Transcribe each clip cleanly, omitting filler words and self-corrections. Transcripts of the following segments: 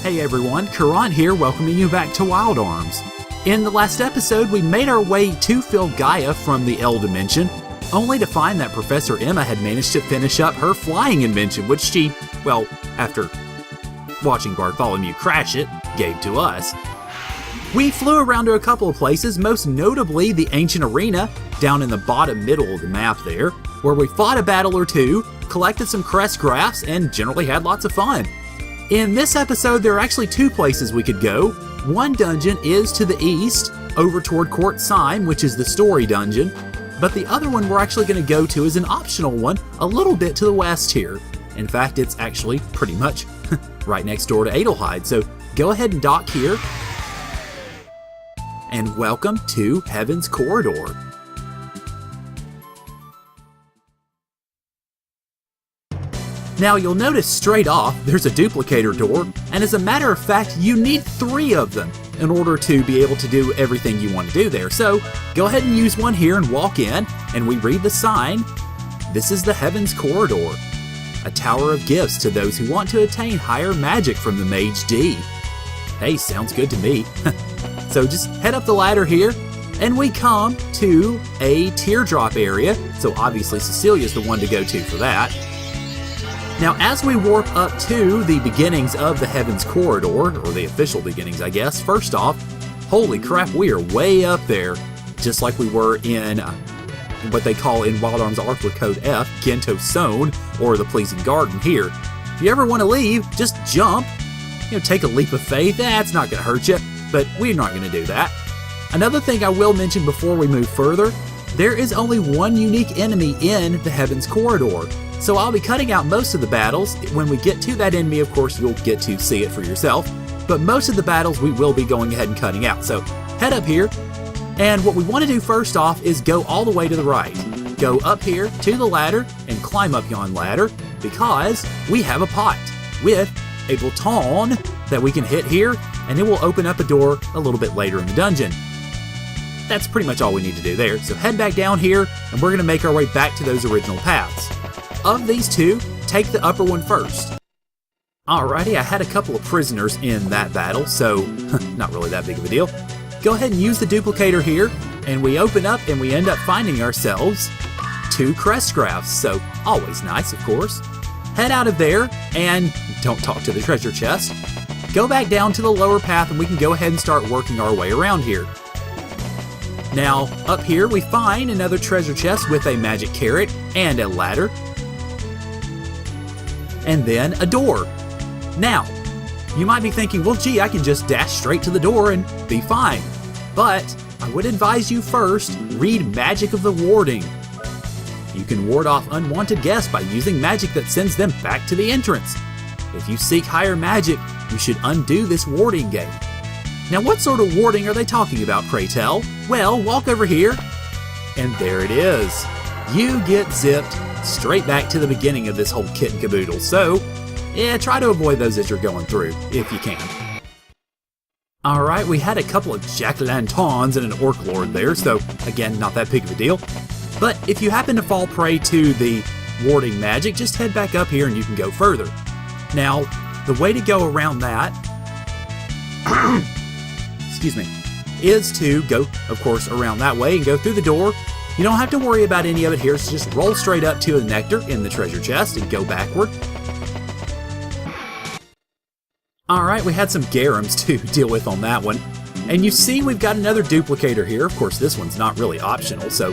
Hey everyone, Caront here, welcoming you back to Wild Arms. In the last episode, we made our way to fill Gaia from the L dimension, only to find that Professor Emma had managed to finish up her flying invention, which she, well, after watching Bartholomew crash it, gave to us. We flew around to a couple of places, most notably the ancient arena, down in the bottom middle of the map there, where we fought a battle or two, collected some crest graphs, and generally had lots of fun. In this episode, there are actually two places we could go. One dungeon is to the east, over toward Court Syme, which is the story dungeon, but the other one we're actually going to go to is an optional one, a little bit to the west here. In fact, it's actually pretty much right next door to Adelheid, so go ahead and dock here. And welcome to Heaven's Corridor. Now you'll notice straight off there's a duplicator door, and as a matter of fact you need 3 of them in order to be able to do everything you want to do there. So go ahead and use one here and walk in, and we read the sign. This is the Heaven's Corridor, a tower of gifts to those who want to attain higher magic from the Mage D. Hey, sounds good to me. So just head up the ladder here, and we come to a teardrop area, so obviously Cecilia's the one to go to for that. Now, as we warp up to the beginnings of the Heaven's Corridor, or the official beginnings, I guess, first off, holy crap, we are way up there, just like we were in what they call in Wild Arms Arthur Code F, Gento Zone, or the Pleasing Garden here. If you ever want to leave, just jump, take a leap of faith. It's not going to hurt you, but we're not going to do that. Another thing I will mention before we move further, there is only one unique enemy in the Heaven's Corridor. So I'll be cutting out most of the battles. When we get to that enemy, of course, you'll get to see it for yourself. But most of the battles we will be going ahead and cutting out. So head up here. And what we want to do first off is go all the way to the right. Go up here to the ladder and climb up yon ladder, because we have a pot with a baton that we can hit here, and it will open up a door a little bit later in the dungeon. That's pretty much all we need to do there. So head back down here, and we're going to make our way back to those original paths. Of these two, take the upper one first. Alrighty, I had a couple of prisoners in that battle, so not really that big of a deal. Go ahead and use the duplicator here, and we open up and we end up finding ourselves 2 crest graphs, so always nice, of course. Head out of there, and don't talk to the treasure chest. Go back down to the lower path, and we can go ahead and start working our way around here. Now, up here we find another treasure chest with a magic carrot and a ladder. And then a door. Now, you might be thinking, well gee, I can just dash straight to the door and be fine. But I would advise you first read Magic of the Warding. You can ward off unwanted guests by using magic that sends them back to the entrance. If you seek higher magic, you should undo this warding gate. Now what sort of warding are they talking about, pray tell? Well, walk over here, and there it is. You get zipped straight back to the beginning of this whole kit and caboodle, so yeah, try to avoid those as you're going through, if you can. Alright, we had a couple of jack-o'-lanterns and an orc lord there, so again, not that big of a deal. But if you happen to fall prey to the warding magic, just head back up here and you can go further. Now, the way to go around that excuse me, is to go, of course, around that way and go through the door. You don't have to worry about any of it here, so just roll straight up to the nectar in the treasure chest and go backward. Alright, we had some garums to deal with on that one. And you see we've got another duplicator here. Of course, this one's not really optional, so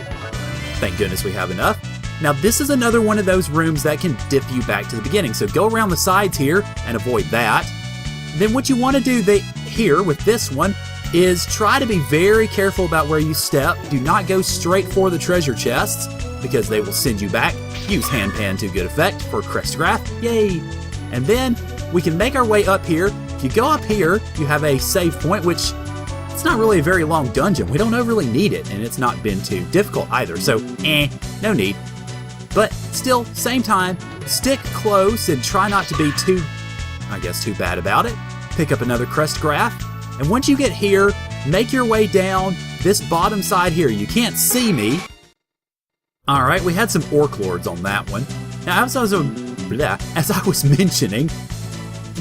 thank goodness we have enough. Now this is another one of those rooms that can dip you back to the beginning, so go around the sides here and avoid that. Then what you want to do here with this one is try to be very careful about where you step. Do not go straight for the treasure chests, because they will send you back. Use hand pan to good effect for crest graph. Yay! And then we can make our way up here. If you go up here, you have a save point, which it's not really a very long dungeon. We don't really need it, and it's not been too difficult either, so no need. But still, same time, stick close and try not to be too bad about it. Pick up another crest graph. And once you get here, make your way down this bottom side here. You can't see me. Alright, we had some orc lords on that one. Now, as I was mentioning,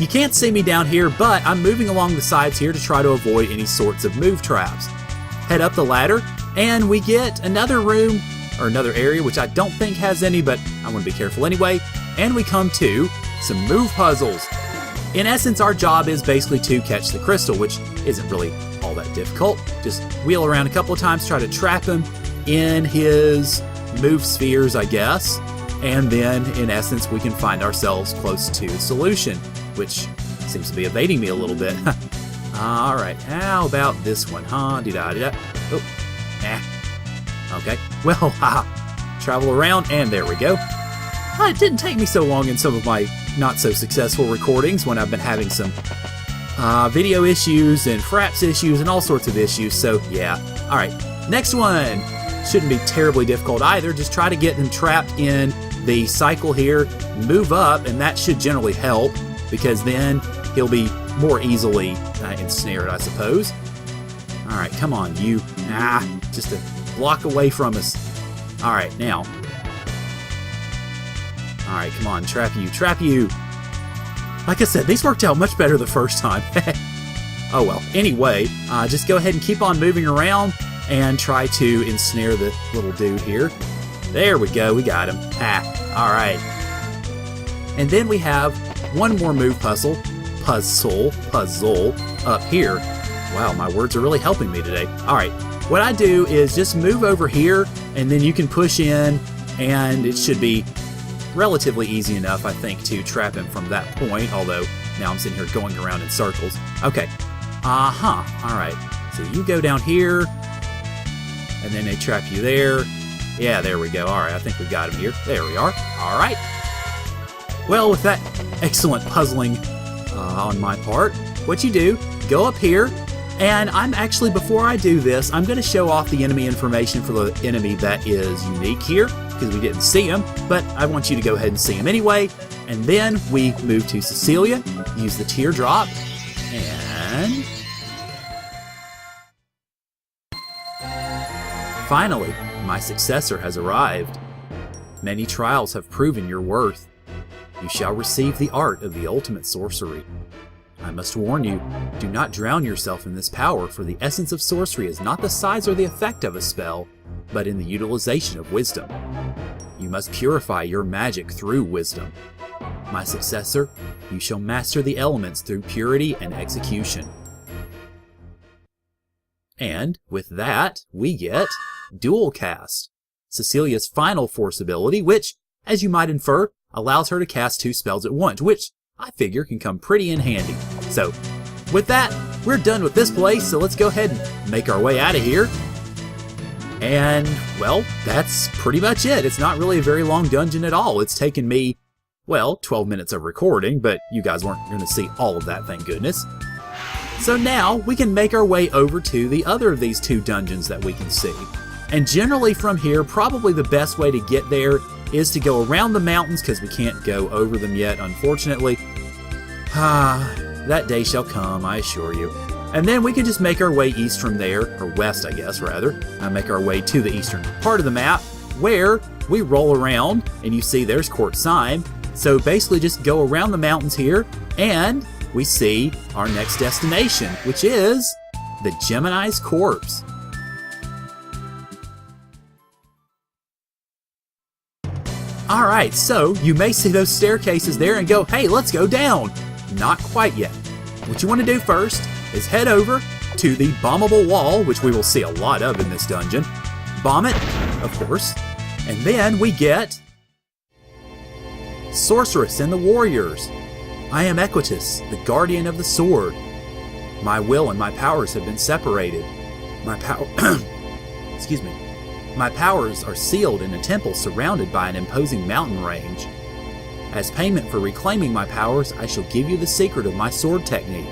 you can't see me down here, but I'm moving along the sides here to try to avoid any sorts of move traps. Head up the ladder, and we get another room, or another area, which I don't think has any, but I want to be careful anyway. And we come to some move puzzles. In essence, our job is basically to catch the crystal, which isn't really all that difficult. Just wheel around a couple of times, try to trap him in his move spheres, I guess. And then, in essence, we can find ourselves close to the solution, which seems to be evading me a little bit. All right, how about this one, huh? Dee-da-dee-da. Oh, okay, well, travel around, and there we go. It didn't take me so long in some of my not-so-successful recordings when I've been having some video issues and fraps issues and all sorts of issues, so yeah. All right, next one. Shouldn't be terribly difficult either. Just try to get him trapped in the cycle here, move up, and that should generally help, because then he'll be more easily ensnared, I suppose. All right, come on, you. Just a block away from us. All right, now. All right, come on, trap you, trap you. Like I said, these worked out much better the first time. Oh well, anyway, just go ahead and keep on moving around and try to ensnare the little dude here. There we go, we got him. All right. And then we have one more move puzzle up here. Wow, my words are really helping me today. All right, what I do is just move over here, and then you can push in, and it should be relatively easy enough, I think, to trap him from that point, although now I'm sitting here going around in circles. Okay, all right, so you go down here, and then they trap you there. Yeah, there we go. All right, I think we got him here. There we are. All right. Well, with that excellent puzzling on my part, what you do, go up here, and I'm actually, before I do this, I'm going to show off the enemy information for the enemy that is unique here, because we didn't see him, but I want you to go ahead and see him anyway. And then we move to Cecilia, use the teardrop, and finally, my successor has arrived. Many trials have proven your worth. You shall receive the art of the ultimate sorcery. I must warn you, do not drown yourself in this power, for the essence of sorcery is not the size or the effect of a spell, but in the utilization of wisdom. You must purify your magic through wisdom. My successor, you shall master the elements through purity and execution. And with that, we get Dual Cast, Cecilia's final force ability, which, as you might infer, allows her to cast 2 spells at once, which I figure can come pretty in handy. So, with that, we're done with this place, so let's go ahead and make our way out of here. And, well, that's pretty much it. It's not really a very long dungeon at all. It's taken me, well, 12 minutes of recording, but you guys weren't going to see all of that, thank goodness. So now, we can make our way over to the other of these 2 dungeons that we can see. And generally from here, probably the best way to get there is to go around the mountains, because we can't go over them yet, unfortunately. That day shall come, I assure you. And then we can just make our way east from there, or west, I guess, rather. Make our way to the eastern part of the map, where we roll around, and you see there's Court Syme. So basically just go around the mountains here, and we see our next destination, which is the Gemini's Corpse. Alright, so you may see those staircases there and go, hey, let's go down. Not quite yet. What you want to do first is head over to the bombable wall, which we will see a lot of in this dungeon. Bomb it, of course. And then we get Sorceress and the Warriors. I am Equitus, the guardian of the sword. My will and my powers have been separated. Excuse me. My powers are sealed in a temple surrounded by an imposing mountain range. As payment for reclaiming my powers, I shall give you the secret of my sword technique.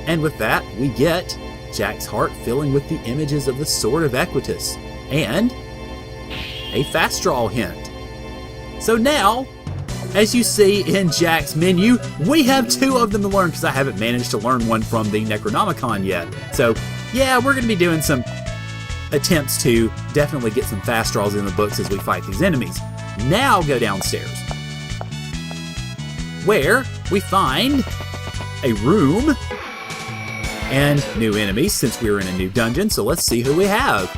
And with that, we get Jack's heart filling with the images of the Sword of Equitus, and a fast draw hint. So now, as you see in Jack's menu, we have 2 of them to learn, because I haven't managed to learn one from the Necronomicon yet. So yeah, we're going to be doing some attempts to definitely get some fast draws in the books as we fight these enemies. Now go downstairs. where we find a room and new enemies since we're in a new dungeon. So let's see who we have.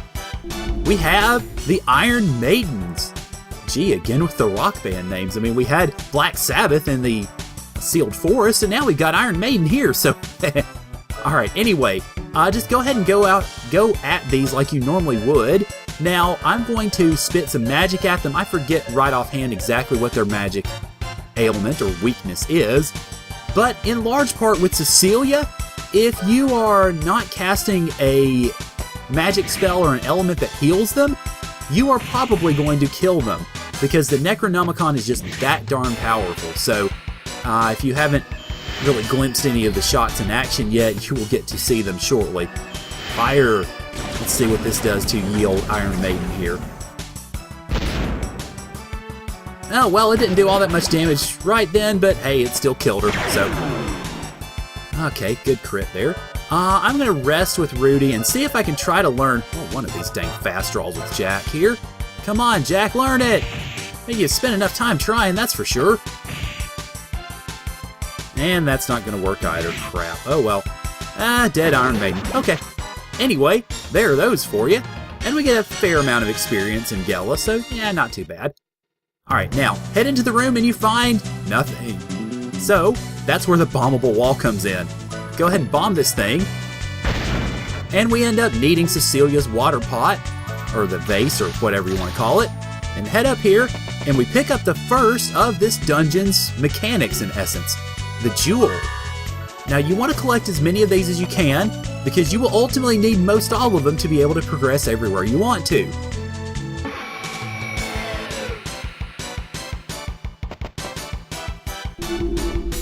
We have the Iron Maidens. Gee, again with the rock band names. I mean, we had Black Sabbath in the Sealed Forest, and now we've got Iron Maiden here. So, all right. Anyway, just go ahead and go at these like you normally would. Now, I'm going to spit some magic at them. I forget right offhand exactly what their magic ailment or weakness is, but in large part with Cecilia, if you are not casting a magic spell or an element that heals them, you are probably going to kill them because the Necronomicon is just that darn powerful. So if you haven't really glimpsed any of the shots in action yet, you will get to see them shortly. Fire. Let's see what this does to ye old Iron Maiden here. Oh, well, it didn't do all that much damage right then, but hey, it still killed her, so. Okay, good crit there. I'm going to rest with Rudy and see if I can try to learn one of these dang fast draws with Jack here. Come on, Jack, learn it! Maybe you spent enough time trying, that's for sure. And that's not going to work either. Crap. Oh, well. Dead Iron Maiden. Okay. Anyway, there are those for you. And we get a fair amount of experience in Gela, so yeah, not too bad. Alright, now, head into the room and you find nothing. So, that's where the bombable wall comes in. Go ahead and bomb this thing. And we end up needing Cecilia's water pot, or the vase, or whatever you want to call it, and head up here, and we pick up the first of this dungeon's mechanics, in essence, the jewel. Now, you want to collect as many of these as you can, because you will ultimately need most all of them to be able to progress everywhere you want to.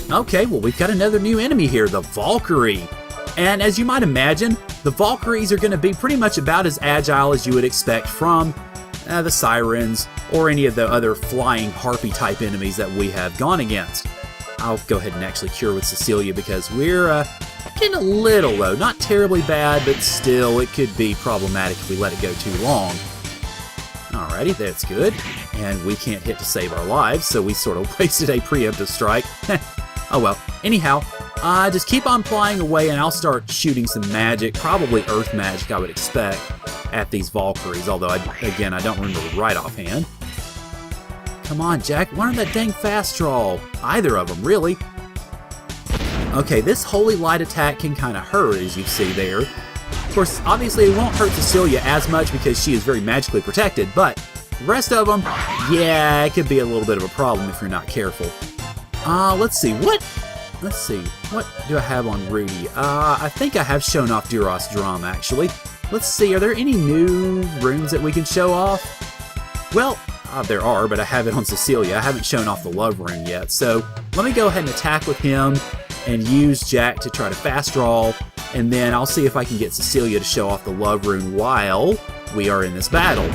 Okay, well, we've got another new enemy here, the Valkyrie. And as you might imagine, the Valkyries are going to be pretty much about as agile as you would expect from the Sirens or any of the other flying harpy type enemies that we have gone against. I'll go ahead and actually cure with Cecilia because we're getting a little low. Not terribly bad, but still it could be problematic if we let it go too long. Alrighty, that's good. And we can't hit to save our lives, so we sort of wasted a preemptive strike. Oh well. Anyhow, just keep on flying away and I'll start shooting some magic, probably earth magic I would expect, at these Valkyries, although again, I don't remember right offhand. Come on, Jack, learn that dang fast draw. Either of them, really. Okay, this Holy Light attack can kind of hurt, as you see there. Of course, obviously it won't hurt Cecilia as much because she is very magically protected, but the rest of them, yeah, it could be a little bit of a problem if you're not careful. Let's see, what do I have on Rudy? I think I have shown off Duras Drum, actually. Let's see, are there any new runes that we can show off? Well, there are, but I have it on Cecilia. I haven't shown off the love rune yet, so let me go ahead and attack with him and use Jack to try to fast draw, and then I'll see if I can get Cecilia to show off the love rune while we are in this battle.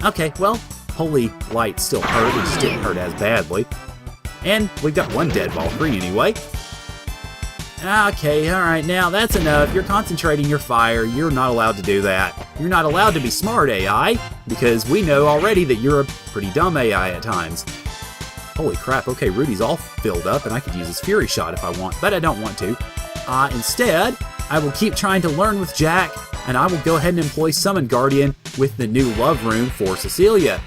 Okay, well, Holy Light still hurt, it just didn't hurt as badly. And we've got one dead Valkyrie anyway. Okay, alright, now that's enough. You're concentrating your fire. You're not allowed to do that. You're not allowed to be smart, AI, because we know already that you're a pretty dumb AI at times. Holy crap, okay, Rudy's all filled up, and I could use his Fury Shot if I want, but I don't want to. Instead, I will keep trying to learn with Jack, and I will go ahead and employ Summon Guardian with the new love rune for Cecilia.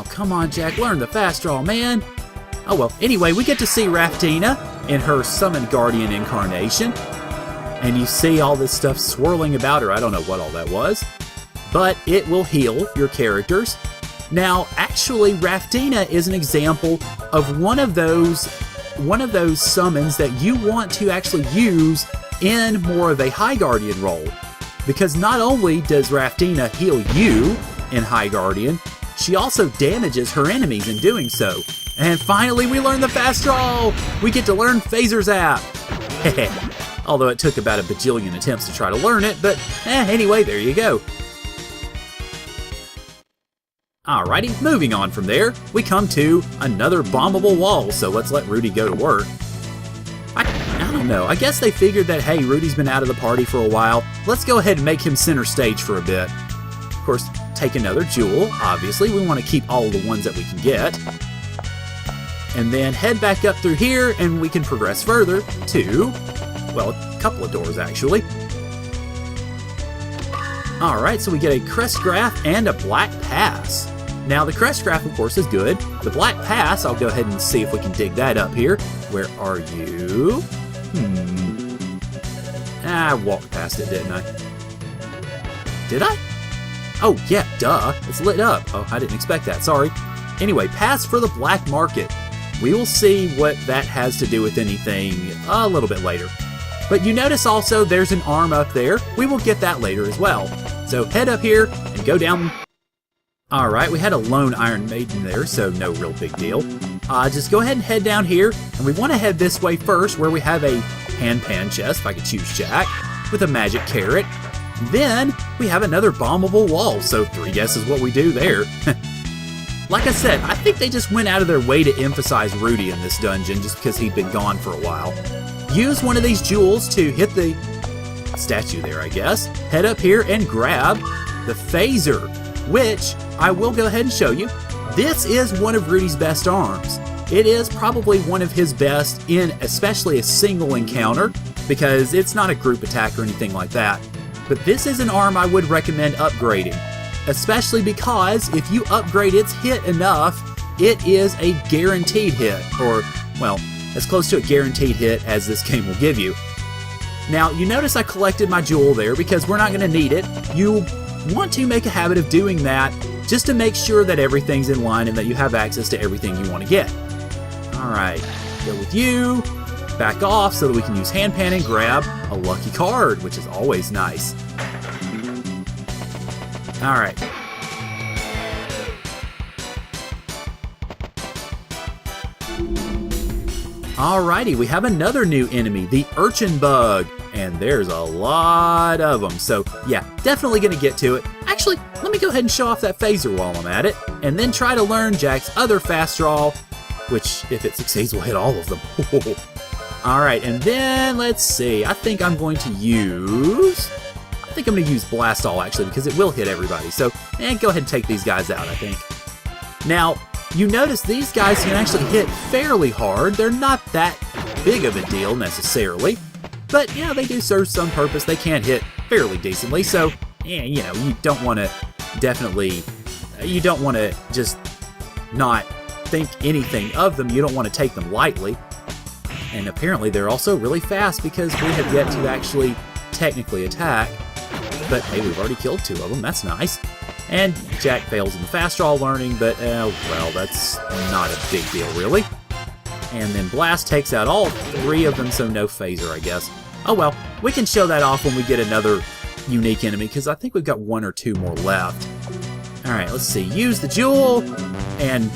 Come on, Jack, learn the fast draw, man. Oh well, anyway, we get to see Raftina in her Summon Guardian incarnation. And you see all this stuff swirling about her. I don't know what all that was. But it will heal your characters. Now, actually, Raftina is an example of one of those summons that you want to actually use in more of a High Guardian role. Because not only does Raftina heal you in High Guardian, she also damages her enemies in doing so. And finally, we learn the fast draw! We get to learn Phaser Zap! Although it took about a bajillion attempts to try to learn it, but anyway, there you go. Alrighty, moving on from there, we come to another bombable wall, so let's let Rudy go to work. I don't know, I guess they figured that, hey, Rudy's been out of the party for a while, let's go ahead and make him center stage for a bit. Of course, take another jewel. Obviously, we want to keep all the ones that we can get. And then head back up through here, and we can progress further to, well, a couple of doors, actually. Alright, so we get a crest graph and a black pass. Now, the crest graph, of course, is good. The black pass, I'll go ahead and see if we can dig that up here. Where are you? I walked past it, didn't I? Did I? Oh, yeah, duh. It's lit up. Oh, I didn't expect that. Sorry. Anyway, pass for the black market. We will see what that has to do with anything a little bit later. But you notice also there's an arm up there. We will get that later as well. So head up here and go down. Alright, we had a lone Iron Maiden there, so no real big deal. Just go ahead and head down here, and we want to head this way first, where we have a hand-pan chest, if I could choose Jack, with a magic carrot. Then we have another bombable wall, so 3 guesses what we do there. Like I said, I think they just went out of their way to emphasize Rudy in this dungeon just because he'd been gone for a while. Use one of these jewels to hit the statue there, I guess. Head up here and grab the phaser, which I will go ahead and show you. This is one of Rudy's best arms. It is probably one of his best in especially a single encounter because it's not a group attack or anything like that. But this is an arm I would recommend upgrading, especially because if you upgrade its hit enough, it is a guaranteed hit, or, well, as close to a guaranteed hit as this game will give you. Now, you notice I collected my jewel there because we're not going to need it. You want to make a habit of doing that just to make sure that everything's in line and that you have access to everything you want to get. Alright, go with you, back off so that we can use handpan and grab a lucky card, which is always nice. Alright. Alrighty, we have another new enemy, the Urchin Bug, and there's a lot of them, so yeah, definitely gonna get to it. Actually, let me go ahead and show off that phaser while I'm at it, and then try to learn Jack's other fast draw, which, if it succeeds, will hit all of them. Alright, and then, let's see, I think I'm going to use Blast All, actually, because it will hit everybody, so, go ahead and take these guys out, I think. Now, you notice these guys can actually hit fairly hard. They're not that big of a deal, necessarily, but, yeah, they do serve some purpose. They can hit fairly decently, so, yeah, you know, you don't want to just not think anything of them. You don't want to take them lightly. And apparently they're also really fast because we have yet to actually technically attack. But hey, we've already killed 2 of them. That's nice. And Jack fails in the fast draw learning, but well, that's not a big deal really. And then Blast takes out all 3 of them, so no phaser, I guess. Oh well, we can show that off when we get another unique enemy, because I think we've got 1 or 2 more left. Alright, let's see. Use the jewel, and,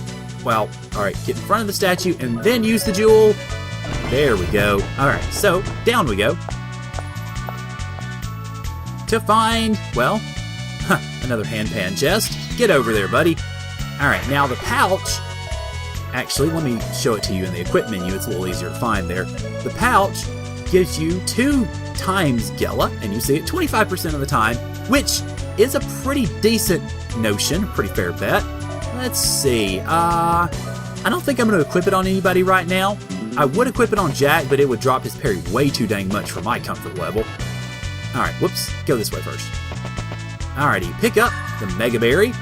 well, alright, get in front of the statue, and then use the jewel. There we go. Alright, so, down we go. To find, well, another handpan chest. Get over there, buddy. Alright, now the pouch, actually, let me show it to you in the equip menu. It's a little easier to find there. The pouch gives you 2 times Gela, and you see it 25% of the time, which is a pretty decent notion, a pretty fair bet. Let's see, I don't think I'm going to equip it on anybody right now. I would equip it on Jack, but it would drop his parry way too dang much for my comfort level. Alright, whoops, go this way first. Alrighty, pick up the Mega Berry.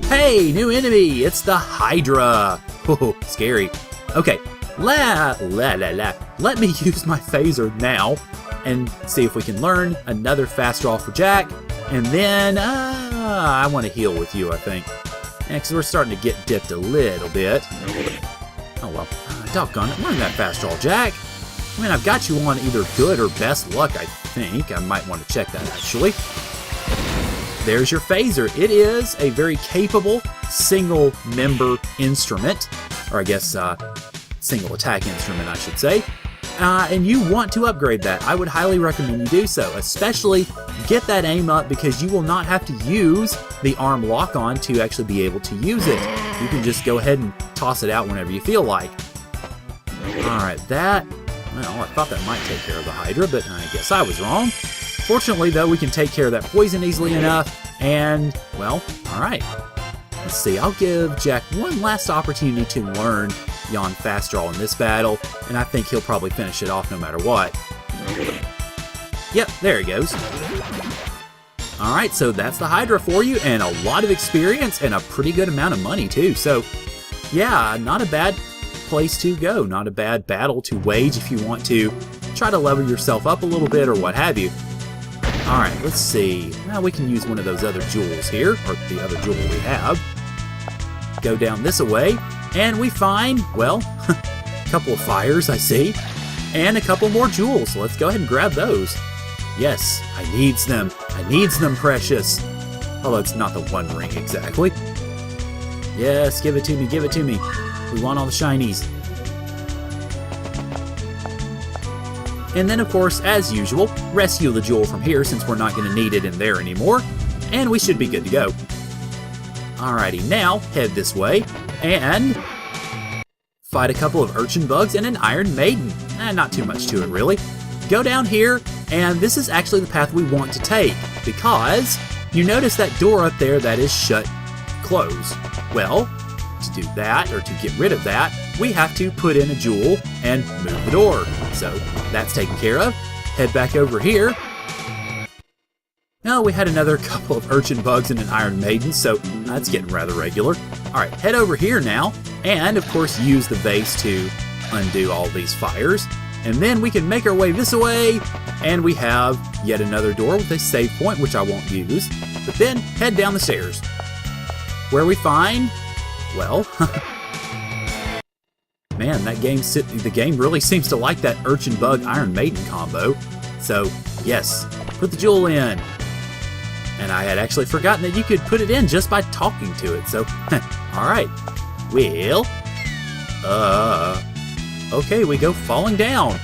Hey, new enemy! It's the Hydra! Oh, scary. Okay, let me use my phaser now and see if we can learn another fast draw for Jack. And then, I want to heal with you, I think. Because we're starting to get dipped a little bit. Oh well, doggone it, learn that fast draw, Jack. I mean, I've got you on either good or best luck, I think. I might want to check that, actually. There's your phaser. It is a very capable single-member instrument, or I guess single attack instrument, I should say. And you want to upgrade that. I would highly recommend you do so, especially get that aim up because you will not have to use the arm lock-on to actually be able to use it. You can just go ahead and toss it out whenever you feel like. Alright, that Well, I thought that might take care of the Hydra, but I guess I was wrong. Fortunately, though, we can take care of that poison easily enough, and, well, alright. Let's see, I'll give Jack one last opportunity to learn Yon Fast Draw in this battle, and I think he'll probably finish it off no matter what. Yep, there he goes. Alright, so that's the Hydra for you, and a lot of experience, and a pretty good amount of money, too. So, yeah, not a bad place to go. Not a bad battle to wage if you want to try to level yourself up a little bit or what have you. Alright, let's see. Now we can use one of those other jewels here, or the other jewel we have. Go down this way, and we find, well, a couple of fires, I see, and a couple more jewels. So let's go ahead and grab those. Yes, I needs them. I needs them, precious. Although it's not the one ring exactly. Yes, give it to me, give it to me. We want all the shinies. And then, of course, as usual, rescue the jewel from here since we're not going to need it in there anymore. And we should be good to go. Alrighty, now head this way and fight a couple of Urchin Bugs and an Iron Maiden. Not too much to it, really. Go down here, and this is actually the path we want to take, because you notice that door up there that is shut closed. Well, to do that, or to get rid of that, we have to put in a jewel and move the door. So that's taken care of. Head back over here. Now we had another couple of Urchin Bugs and an Iron Maiden, so that's getting rather regular. Alright, head over here now, and of course use the base to undo all these fires. And then we can make our way this way, and we have yet another door with a save point, which I won't use. But then head down the stairs, where we find, well, man, the game really seems to like that Urchin Bug Iron Maiden combo. So yes, put the jewel in. And I had actually forgotten that you could put it in just by talking to it. So, all right, well, okay, we go falling down,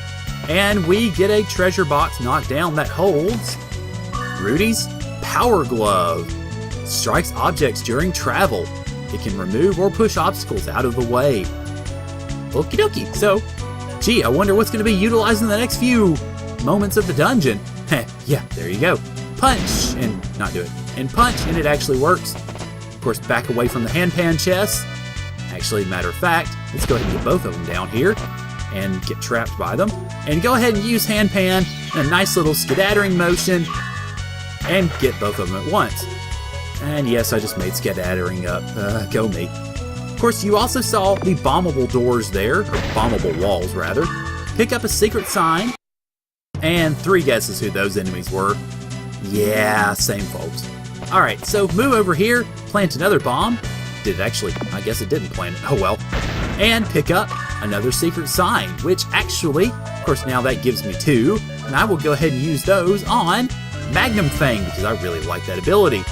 and we get a treasure box knocked down that holds Rudy's Power Glove. Strikes objects during travel. It can remove or push obstacles out of the way. Okie dokie. So, gee, I wonder what's going to be utilized in the next few moments of the dungeon. Yeah, there you go. Punch, and not do it. And punch, and it actually works. Of course, back away from the handpan chest. Actually, matter of fact, let's go ahead and get both of them down here and get trapped by them. And go ahead and use handpan in a nice little skedaddering motion and get both of them at once. And yes, I just made skedaddering up. Go me. Of course, you also saw the bombable doors there, or bombable walls, rather. Pick up a secret sign, and 3 guesses who those enemies were. Yeah, same folks. Alright, so move over here, plant another bomb. Did it actually? I guess it didn't plant it. Oh well. And pick up another secret sign, which actually, of course, now that gives me 2, and I will go ahead and use those on Magnum Fang, because I really like that ability.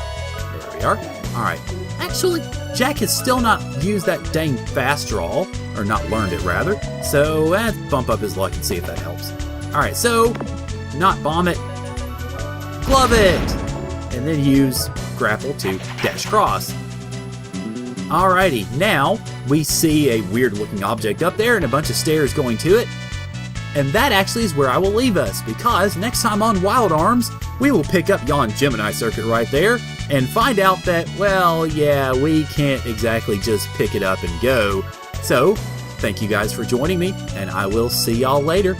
There we are. Alright. Actually, Jack has still not used that dang fast draw, or not learned it rather, so let's bump up his luck and see if that helps. Alright, so, not bomb it, glove it, and then use grapple to dash across. Alrighty, now we see a weird looking object up there and a bunch of stairs going to it. And that actually is where I will leave us, because next time on Wild Arms, we will pick up yon Gemini Circuit right there and find out that, well, yeah, we can't exactly just pick it up and go. So, thank you guys for joining me, and I will see y'all later.